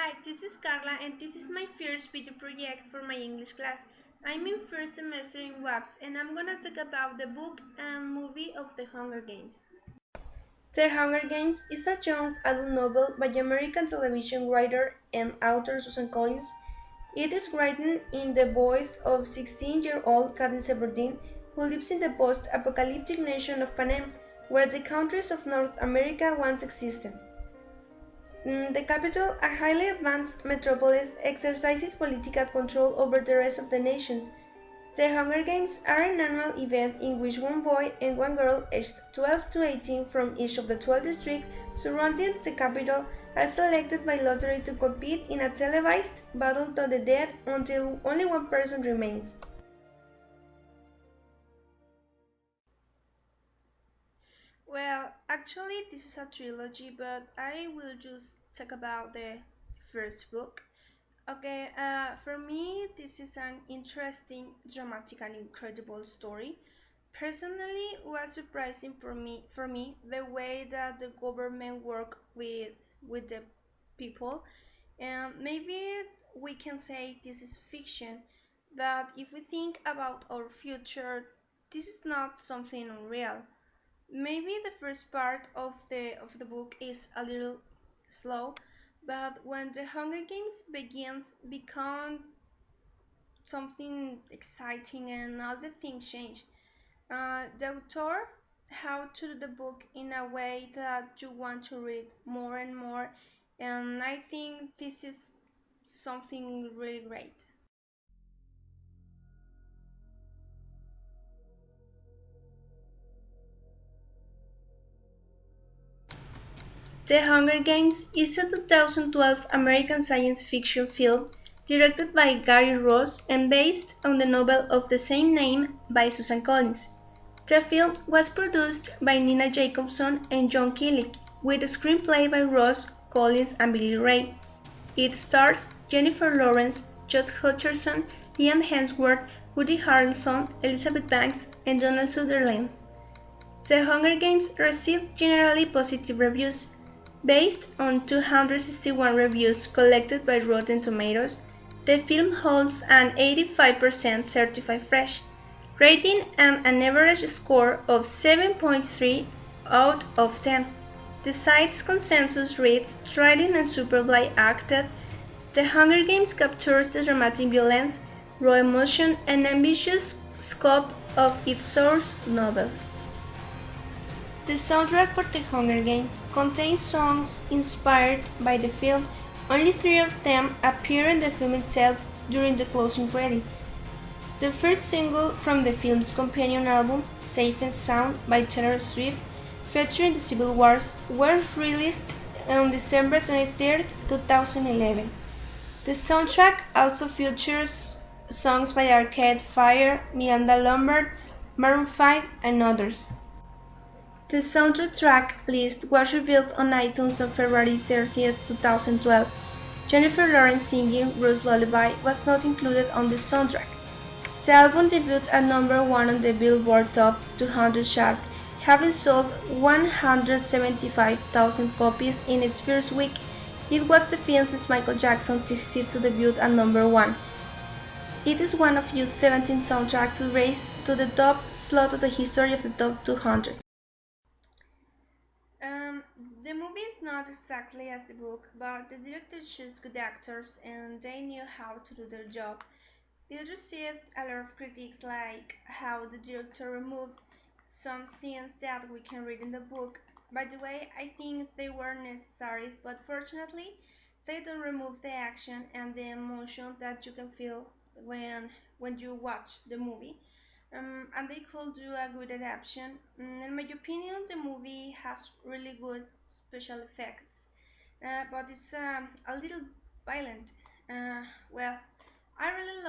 Hi, this is Karla and this is my first video project for my English class. I'm in first semester in WAPS and I'm gonna talk about the book and movie of The Hunger Games. The Hunger Games is a young adult novel by American television writer and author Susan Collins. It is written in the voice of 16-year-old Katniss Everdeen, who lives in the post-apocalyptic nation of Panem, where the countries of North America once existed. The capital, a highly advanced metropolis, exercises political control over the rest of the nation. The Hunger Games are an annual event in which one boy and one girl aged 12 to 18 from each of the 12 districts surrounding the capital are selected by lottery to compete in a televised battle to the death until only one person remains. Well, actually, this is a trilogy, but I will just talk about the first book. Okay, for me, this is an interesting, dramatic, and incredible story. Personally, it was surprising for me the way that the government worked with the people, and maybe we can say this is fiction, but if we think about our future, this is not something unreal. Maybe the first part of the book is a little slow, but when the Hunger Games begins become something exciting and all the things change. The author how to do the book in a way that you want to read more and more, and I think this is something really great. The Hunger Games is a 2012 American science fiction film directed by Gary Ross and based on the novel of the same name by Susan Collins. The film was produced by Nina Jacobson and John Killick, with a screenplay by Ross, Collins, and Billy Ray. It stars Jennifer Lawrence, Josh Hutcherson, Liam Hemsworth, Woody Harrelson, Elizabeth Banks, and Donald Sutherland. The Hunger Games received generally positive reviews. Based on 261 reviews collected by Rotten Tomatoes, the film holds an 85% certified fresh, rating and an average score of 7.3 out of 10. The site's consensus reads, writing and superbly acted, The Hunger Games captures the dramatic violence, raw emotion, and ambitious scope of its source novel. The soundtrack for The Hunger Games contains songs inspired by the film. Only three of them appear in the film itself during the closing credits. The first single from the film's companion album, Safe and Sound by Taylor Swift, featuring the Civil Wars, was released on December 23, 2011. The soundtrack also features songs by Arcade Fire, Miranda Lambert, Maroon 5, and others. The soundtrack track list was revealed on iTunes on February 30, 2012. Jennifer Lawrence singing Rose Lullaby was not included on the soundtrack. The album debuted at number 1 on the Billboard Top 200 chart, having sold 175,000 copies in its first week. It was the film since Michael Jackson's TCC to debut at number 1. It is one of just 17 soundtracks to raise to the top slot of the history of the top 200. Um, the movie is not exactly as the book, but the director chose good actors and they knew how to do their job. It received a lot of critics, like how the director removed some scenes that we can read in the book. By the way, I think they were necessary, but fortunately, they don't remove the action and the emotion that you can feel when you watch the movie. And they could do a good adaptation. In my opinion, the movie has really good special effects, but it's a little violent. Well, I really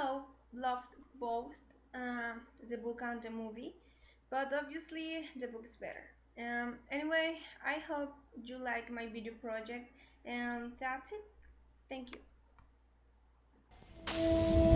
loved both the book and the movie, but obviously the book is better. Anyway, I hope you like my video project, and that's it. Thank you.